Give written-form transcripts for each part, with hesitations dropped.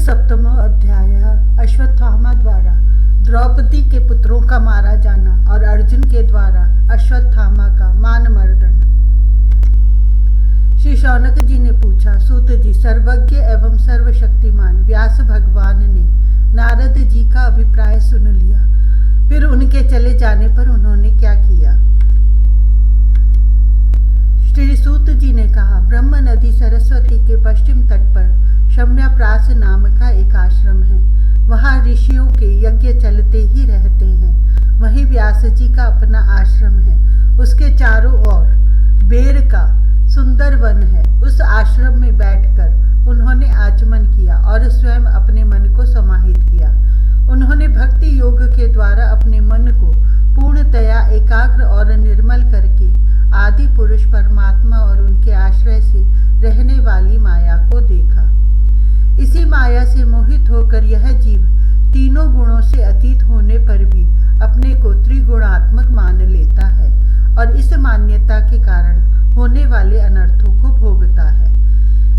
सप्तमो अध्याय। अश्वत्थामा द्वारा द्रौपदी के पुत्रों का मारा जाना और अर्जुन के द्वारा अश्वत्थामा का मानमर्दन। श्री शौनक जी ने पूछा, सूत जी, सर्वज्ञ एवं सर्वशक्तिमान व्यास भगवान ने नारद जी का अभिप्राय सुन लिया, फिर उनके चले जाने पर उन्होंने क्या किया? श्री सूत जी ने कहा, ब्रह्म नदी सरस्वती के पश्चिम तट पर शम्याप्रास नाम का एक आश्रम है। वहाँ ऋषियों के यज्ञ चलते ही रहते हैं। वहीं व्यास जी का अपना आश्रम है। उसके चारों ओर बेर का सुंदर वन है। उस आश्रम में बैठकर उन्होंने आचमन किया और स्वयं अपने मन को समाहित किया। उन्होंने भक्ति योग के द्वारा अपने मन को पूर्णतया एकाग्र और निर्मल करके आदि पुरुष परमात्मा और उनके आश्रय से रहने वाली माया को देखा। इसी माया से मोहित होकर यह जीव तीनों गुणों से अतीत होने पर भी अपने को त्रिगुणात्मक मान लेता है और इस मान्यता के कारण होने वाले अनर्थों को भोगता है।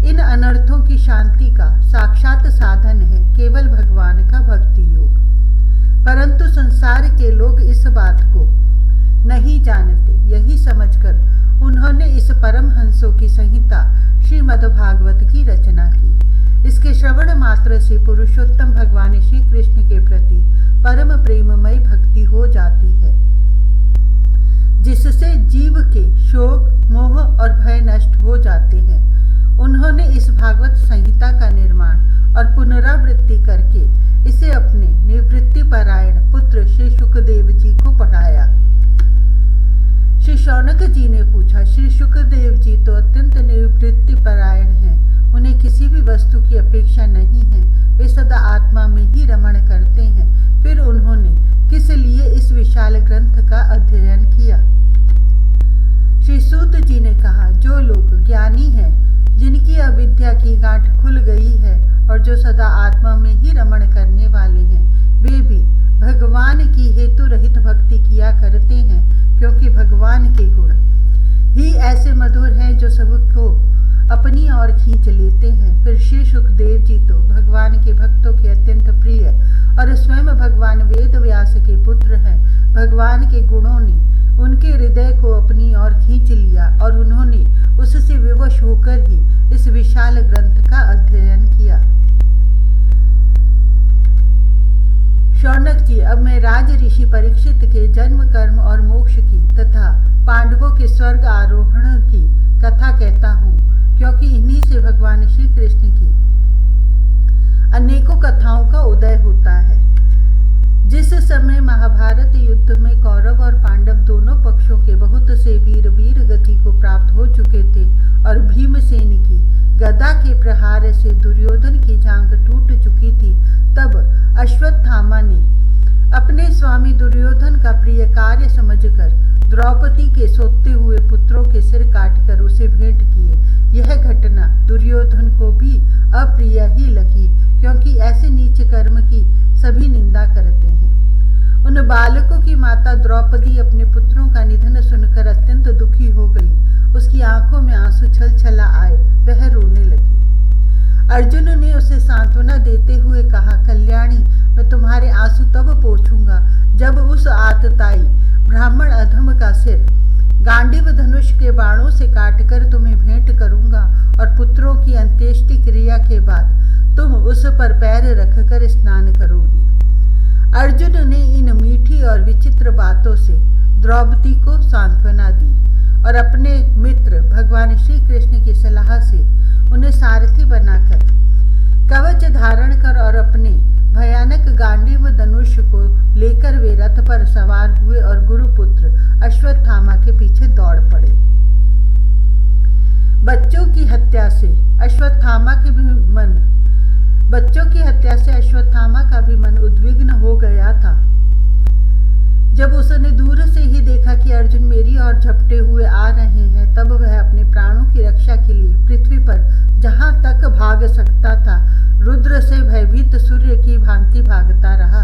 इन अनर्थों की शांति का साक्षात साधन है केवल भगवान का भक्ति योग। परंतु संसार के लोग इस बात को नहीं जानते। यही समझकर उन्होंने इस परमहंसों की संहिता श्रीमद्भागवत की रचना की। इसके श्रवण मात्र से पुरुषोत्तम भगवान श्री कृष्ण के प्रति परम प्रेममय भक्ति हो जाती है, जिससे जीव के शोक, मोह और भय नष्ट हो जाते हैं। उन्होंने इस भागवत संहिता का निर्माण और पुनरावृत्ति करके इसे अपने निवृत्ति परायण पुत्र श्री शुकदेव जी को पढ़ाया। श्री शौनक जी ने पूछा, श्री शुकदेव जी तो अत्यंत निवृत्ति परायण हैं। उन्हें किसी भी वस्तु की अपेक्षा नहीं है। वे सदा आत्मा में ही रमण करते हैं। फिर उन्होंने किस लिए इस विशाल ग्रंथ का अध्ययन किया? श्री सूत जी ने कहा, जो लोग ज्ञानी हैं, जिनकी अविद्या की गांठ खुल गई है और जो सदा आत्मा में ही रमण करने वाले हैं, वे भी भगवान की हेतु रहित भक्ति किया करते हैं, क्योंकि भगवान के गुण ही ऐसे मधुर हैं जो सबको अपनी ओर खींच लेते हैं। फिर श्री सुखदेव जी तो भगवान के भक्तों के अत्यंत प्रिय और स्वयं भगवान वेद व्यास के पुत्र हैं। भगवान के गुणों ने उनके हृदय को अपनी ओर खींच लिया और उन्होंने उससे विवश होकर ही इस विशाल ग्रंथ का अध्ययन किया। शौनक जी, अब मैं राज ऋषि परीक्षित के जन्म, कर्म और मोक्ष की तथा पांडवों के स्वर्ग आरोहण की कथा कहता हूँ, क्योंकि इन्हीं से भगवान श्री कृष्ण की अनेकों कथाओं का उदय होता है। जिस समय महाभारत युद्ध में कौरव और पांडव दोनों पक्षों के बहुत से वीर गति को प्राप्त हो चुके थे और भीमसेन की गदा के प्रहार से दुर्योधन की जांघ टूट चुकी थी, तब अश्वत्थामा ने अपने स्वामी दुर्योधन का प्रिय कार्य समझकर द्रौपदी के सोते हुए पुत्रों के सिर काटकर उसे भेंट किए। यह घटना दुर्योधन को भी अप्रिय ही लगी, क्योंकि ऐसे नीच कर्म की सभी निंदा करते हैं। उन बालकों की माता द्रौपदी अपने पुत्रों का निधन सुनकर अत्यंत दुखी हो गई। उसकी आंखों में आंसू छलछला आए, वह रोने लगी। अर्जुन ने उसे सांत्वना देते हुए कहा, कल्याणी, मैं तुम्हारे आंसू तब पोंछूंगा जब उस आतताई ब्राह्मण अधम का सिर गांडीव धनुष के बाणों से काटकर तुम्हें भेंट करूंगा और पुत्रों की अंत्येष्टि क्रिया के बाद तुम उस पर पैर रखकर स्नान करोगी। अर्जुन ने इन मीठी और विचित्र बातों से द्रौपदी को सांत्वना दी और अपने मित्र भगवान श्री कृष्ण की सलाह से उन्हें सारथी बनाकर कवच धारण कर और अपने भयानक गांडीव धनुष को लेकर वे रथ पर सवार हुए और गुरुपुत्र अश्वत्थामा के पीछे दौड़ पड़े। बच्चों की हत्या से अश्वत्थामा का भी मन उद्विग्न हो गया था। जब उसने दूर से ही देखा कि अर्जुन मेरी ओर झपटे हुए आ रहे हैं, तब वह अपने प्राणों की रक्षा के लिए पृथ्वी पर जहां तक भाग सकता था रुद्र से भयभीत सूर्य की भांति भागता रहा।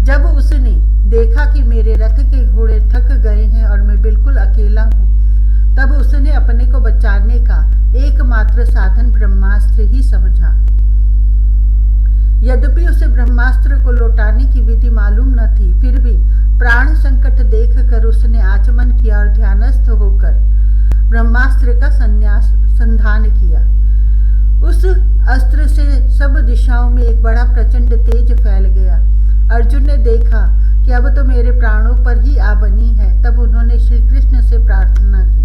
जब उसने देखा कि मेरे रथ के घोड़े थक गए हैं और मैं बिल्कुल अकेला हूँ, तब उसने अपने को बचाने का एकमात्र साधन ब्रह्मास्त्र ही समझा। यद्यपि उसे ब्रह्मास्त्र को लौटाने की विधि मालूम न थी, फिर भी प्राण संकट देखकर उसने आचमन किया और ध्यानस्थ होकर ब्रह्मास्त्र का संधान किया। उस अस्त्र से सब दिशाओं में एक बड़ा प्रचंड तेज फैल गया। अर्जुन ने देखा कि अब तो मेरे प्राणों पर ही आ बनी है। तब उन्होंने श्री कृष्ण से प्रार्थना की।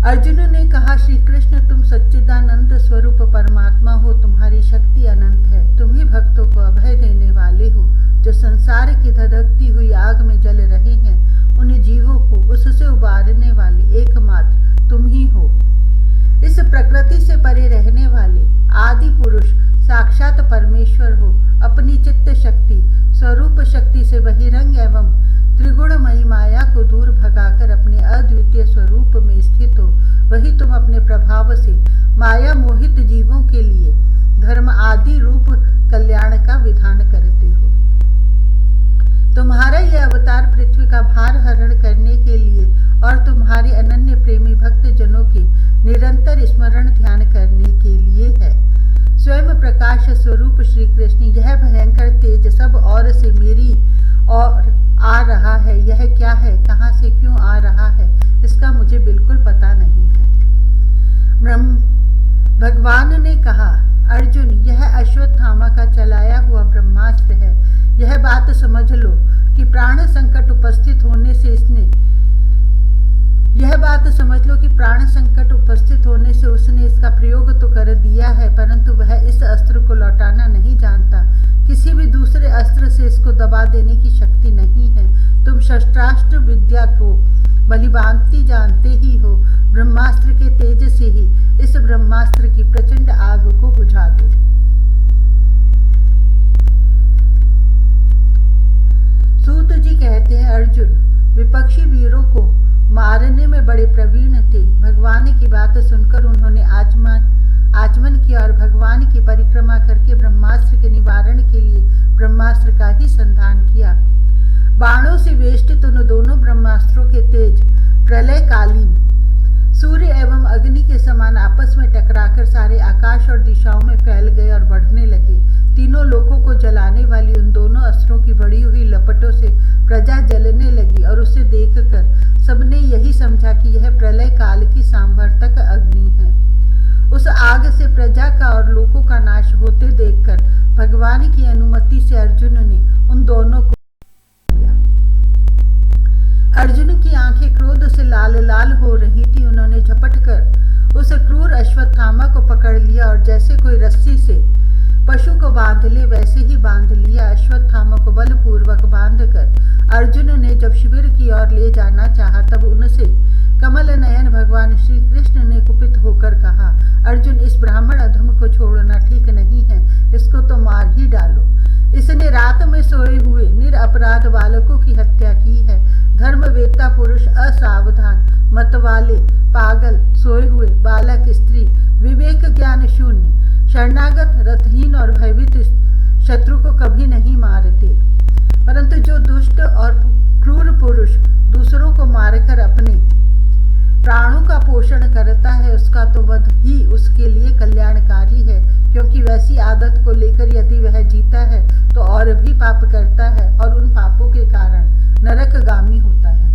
अर्जुन ने कहा, श्री कृष्ण तुम सच्चिदानंद स्वरूप परमात्मा हो, तुम्हारी शक्ति अनंत है। तुम ही भक्तों को अभय देने वाले हो, जो संसार की धधकती हुई आग में जल रहे हैं। उन जीवों को उससे उबारने वाले एकमात्र तुम ही हो। इस प्रकृति से परे रहने वाले आदि पुरुष साक्षात परमेश्वर हो। अपनी चित्त शक्ति स्वरूप शक्ति से बहिरंग एवं त्रिगुणमयी माया को दूर भगाकर अपने अद्वितीय स्वरूप में स्थित हो। वही तुम अपने प्रभाव से माया मोहित जीवों के लिए धर्म आदि रूप कल्याण का विधान करते हो। तुम्हारा यह अवतार पृथ्वी का भार हरण करने के लिए और तुम्हारे अनन्य प्रेमी भक्त जनों के निरंतर स्मरण ध्यान करने के लिए है। स्वयं प्रकाश स्वरूप श्री कृष्ण, यह भयंकर तेज सब और से मेरी और आ रहा है। यह क्या है, कहाँ से क्यों आ रहा है, इसका मुझे बिल्कुल पता नहीं है। भगवान ने कहा, अर्जुन यह अश्वत्थामा का चलाया हुआ ब्रह्मास्त्र है। यह बात समझ लो कि प्राण संकट उपस्थित होने से उसने इसका प्रयोग तो कर दिया है, परंतु वह इस अस्त्र को लौटाना नहीं जानता। किसी भी दूसरे अस्त्र से इसको दबा देने की शक्ति नहीं है। तुम शस्त्रास्त्र विद्या को बलिभांति जानते ही हो। ब्रह्मास्त्र के तेज से ही इस ब्रह्मास्त्र की प्रचंड आग को बुझा दो। सूत जी कहते हैं, अर्जुन विपक्षी वीरों को मारने में बड़े प्रवीण थे। भगवान की बात सुनकर उन्होंने आचमन किया और भगवान की परिक्रमा करके ब्रह्मास्त्र के निवारण के लिए ब्रह्मास्त्र का ही संधान किया। बाणों से वेष्टित उन दोनों ब्रह्मास्त्रों के तेज प्रलयकालीन सूर्य एवं अग्नि के समान आपस में टकराकर सारे आकाश और दिशाओं में फैल गए और बढ़ने लगे। तीनों लोकों को जलाने वाली उन दोनों अस्त्रों की बढ़ी हुई लपटों से प्रजा जलने लगी और उसे देखकर सबने यही समझा कि यह प्रलय काल की सांवर्तक अग्नि है। उस आग से प्रजा का और लोकों का नाश होते देखकर भगवान की अनुमति से अर्जुन ने उन दोनों को किया। अर्जुन की आंखें क्रोध से लाल लाल हो रही थी। उन्होंने झपटकर उस क्रूर अश्वत्थामा को पकड़ लिया और जैसे कोई रस्सी से पशु को बांध ले वैसे ही बांध लिया। अश्वत्थामा को बलपूर्वक बांधकर अर्जुन ने जब शिविर की ओर ले जाना चाहा, तब उनसे कमल नयन भगवान श्री कृष्ण ने कुपित होकर कहा, अर्जुन इस ब्राह्मण अधम को छोड़ना ठीक नहीं है, इसको तो मार ही डालो। इसने रात में सोए हुए निरपराध बालकों की हत्या की है। धर्मवेत्ता पुरुष असावधान, मतवाले, पागल, सोए हुए बालक, स्त्री, विवेक ज्ञान शून्य, शरणागत, रथहीन और भयभीत शत्रु को कभी नहीं मारते, परंतु जो दुष्ट और क्रूर पुरुष दूसरों को मारकर अपने प्राणों का पोषण करता है, उसका तो वध ही उसके लिए कल्याणकारी है, क्योंकि वैसी आदत को लेकर यदि वह जीता है तो और भी पाप करता है और उन पापों के कारण नरकगामी होता है।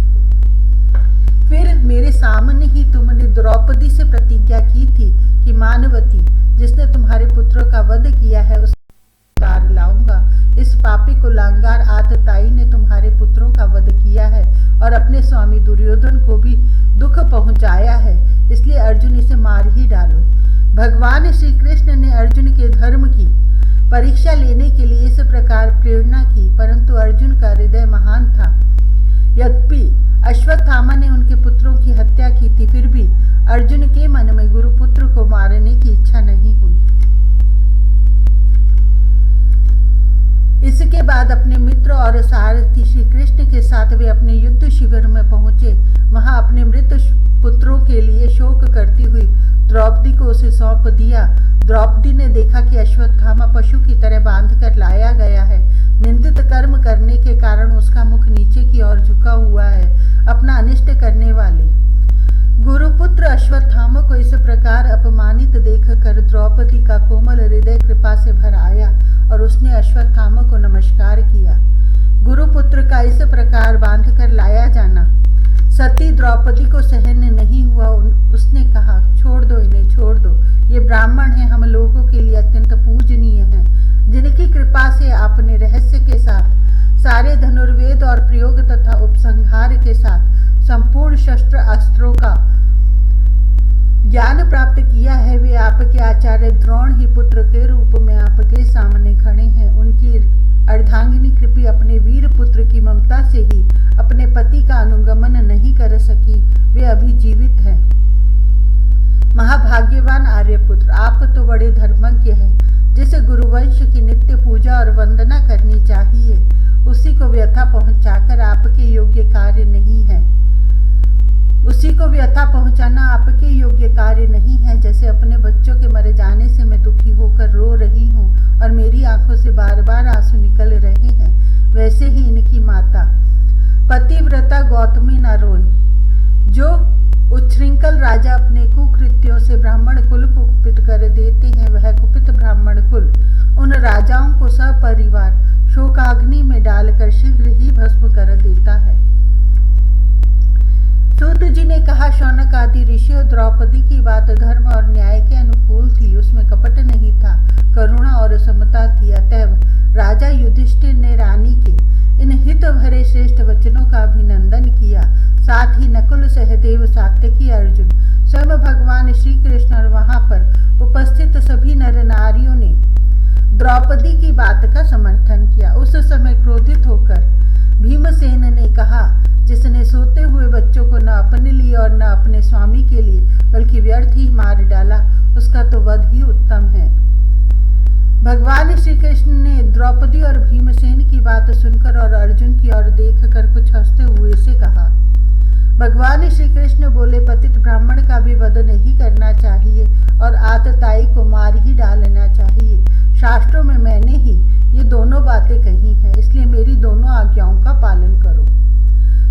फिर मेरे सामने ही तुमने द्रौपदी से प्रतिज्ञा की थी कि मानवती, जिसने तुम्हारे पुत्रों का वध किया है, उसे उतार लाऊंगा। इस पापी को लांगार आतताई ने तुम्हारे पुत्रों का वध किया है और अपने स्वामी दुर्योधन को भी दुख पहुंचाया है, इसलिए अर्जुन इसे मार ही डालो। भगवान श्री कृष्ण ने अर्जुन के धर्म की परीक्षा लेने के लिए इस प्रकार प्रेरणा की, परंतु अर्जुन का हृदय महान था। यद्यपि अश्वत्थामा ने उनके पुत्रों की हत्या की थी, फिर भी अर्जुन के मन में गुरुपुत्र को मारने की इच्छा नहीं हुई। इसके बाद अपने मित्र और सारथी श्री कृष्ण के साथ वे अपने युद्ध शिविर में पहुंचे। वहां अपने मृत पुत्रों के लिए शोक करती हुई द्रौपदी को उसे सौंप दिया। द्रौपदी ने देखा कि अश्वत्थामा पशु की तरह बांधकर लाया गया है। निंदित कर्म करने के कारण उसका मुख नीचे की ओर झुका हुआ है। अपना अनिष्ट करने वाले गुरुपुत्र अश्वत्थामा को इस प्रकार अपमानित देखकर द्रौपदी का कोमल हृदय कृपा से भर आया और उसने अश्वत्थामा को नमस्कार किया। गुरुपुत्र का इस प्रकार बांधकर लाया जाना सती द्रौपदी को सहन नहीं हुआ। उसने कहा, छोड़ दो इन्हें, छोड़ दो। ये ब्राह्मण हैं, हम लोगों के लिए अत्यंत पूजनीय हैं, जिनकी कृपा से आपने रहस्य के साथ सारे धनुर्वेद और प्रयोग तथा उपसंहार के साथ संपूर्ण शस्त्र अस्त्रों का ज्ञान प्राप्त किया है। वे आपके आचार्य द्रोण ही पुत्र के रूप में आपके सामने खड़े हैं। उनकी अर्धांगिनी कृपी अपने वीर पुत्र की ममता से ही अपने पति का अनुगमन नहीं कर सकी। वे अभी जीवित हैं। महाभाग्यवान आर्यपुत्र, आप तो बड़े धर्मज्ञ हैं। जिस गुरुवंश की नित्य पूजा और वंदना करनी चाहिए, उसी को व्यथा पहुंचाकर आपके योग्य कार्य नहीं है। उसी को व्यथा पहुंचाना आपके योग्य कार्य नहीं है। जैसे अपने बच्चों के मर जाने से मैं दुखी होकर रो रही हूँ और मेरी आंखों से बार बार आंसू निकल रहे हैं, वैसे ही इनकी माता पतिव्रता गौतमी न रोए। जो उच्छृंखल राजा अपने कुकृत्यों से ब्राह्मण कुल को कुपित कर देते हैं, वह कुपित ब्राह्मण कुल उन राजाओं को सपरिवार शोकाग्नि में डालकर शीघ्र ही भस्म कर देता है। सूत जी ने कहा, शौनक आदि ऋषियों, द्रौपदी की बात धर्म और न्याय के अनुकूल थी। उसमें कपट नहीं था, करुणा और समता थी। अतएव राजा युधिष्ठिर ने रानी के इन हित भरे श्रेष्ठ वचनों का अभिनंदन किया। साथ ही नकुल, सहदेव, सात्यकी, अर्जुन, स्वयं भगवान श्री कृष्ण और वहां पर उपस्थित सभी नर नारियों ने द्रौपदी की बात का समर्थन किया। उस समय क्रोधित होकर भीमसेन ने कहा, जिसने सोते हुए बच्चों को न अपने लिए और न अपने स्वामी के लिए बल्कि व्यर्थ ही मार डाला, उसका तो वध ही उत्तम है। भगवान श्री कृष्ण ने द्रौपदी और भीमसेन की बात सुनकर और अर्जुन की ओर देखकर कुछ हंसते हुए से कहा। भगवान श्री कृष्ण बोले, पतित ब्राह्मण का भी वध नहीं करना चाहिए और आतताई को मार ही डालना चाहिए। शास्त्रों में मैंने ही ये दोनों बातें कही हैं, इसलिए मेरी दोनों आज्ञाओं का पालन करो।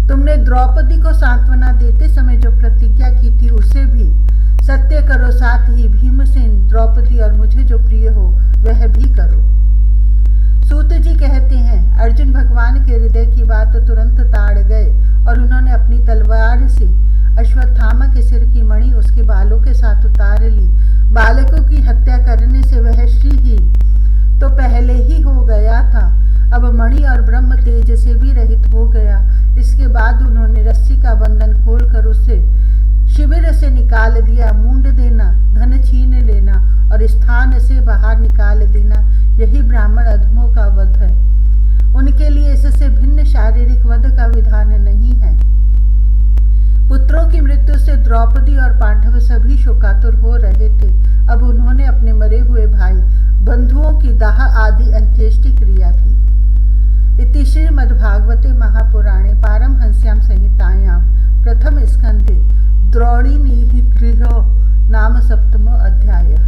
तुमने द्रौपदी को सांत्वना देते समय जो प्रतिज्ञा की थी, उसे भी सत्य करो। साथ ही भीमसेन, द्रौपदी और मुझे जो प्रिय हो वह भी करो। सूत जी कहते हैं, अर्जुन भगवान के हृदय की बात तुरंत ताड़ गए और उन्होंने अपनी तलवार से अश्वत्थामा के सिर की मणि उसके बालों के साथ उतार ली। बालकों की हत्या करने से वह श्रीहीन तो पहले ही हो गया था, अब मणि और ब्रह्म तेज से भी रहित हो गया। इसके बाद उन्होंने रस्सी का बंधन खोलकर उसे शिविर से निकाल दिया। मूंड देना, धन छीन लेना और स्थान से बाहर निकाल देना, यही ब्राह्मण अधमों का वध है। उनके लिए इससे भिन्न शारीरिक वध का विधान नहीं है। पुत्रों की मृत्यु से द्रौपदी और पांडव सभी शोकातुर हो रहे थे। अब उन्होंने अपने मरे हुए भाई बंधुओं की दाह आदि अंत्येष्टि क्रिया की। इति श्रीमद्भागवते महापुराणे पारमहंस्यां संहितायां प्रथम स्कंधे द्रौणी निगृहो नाम सप्तमो अध्यायः।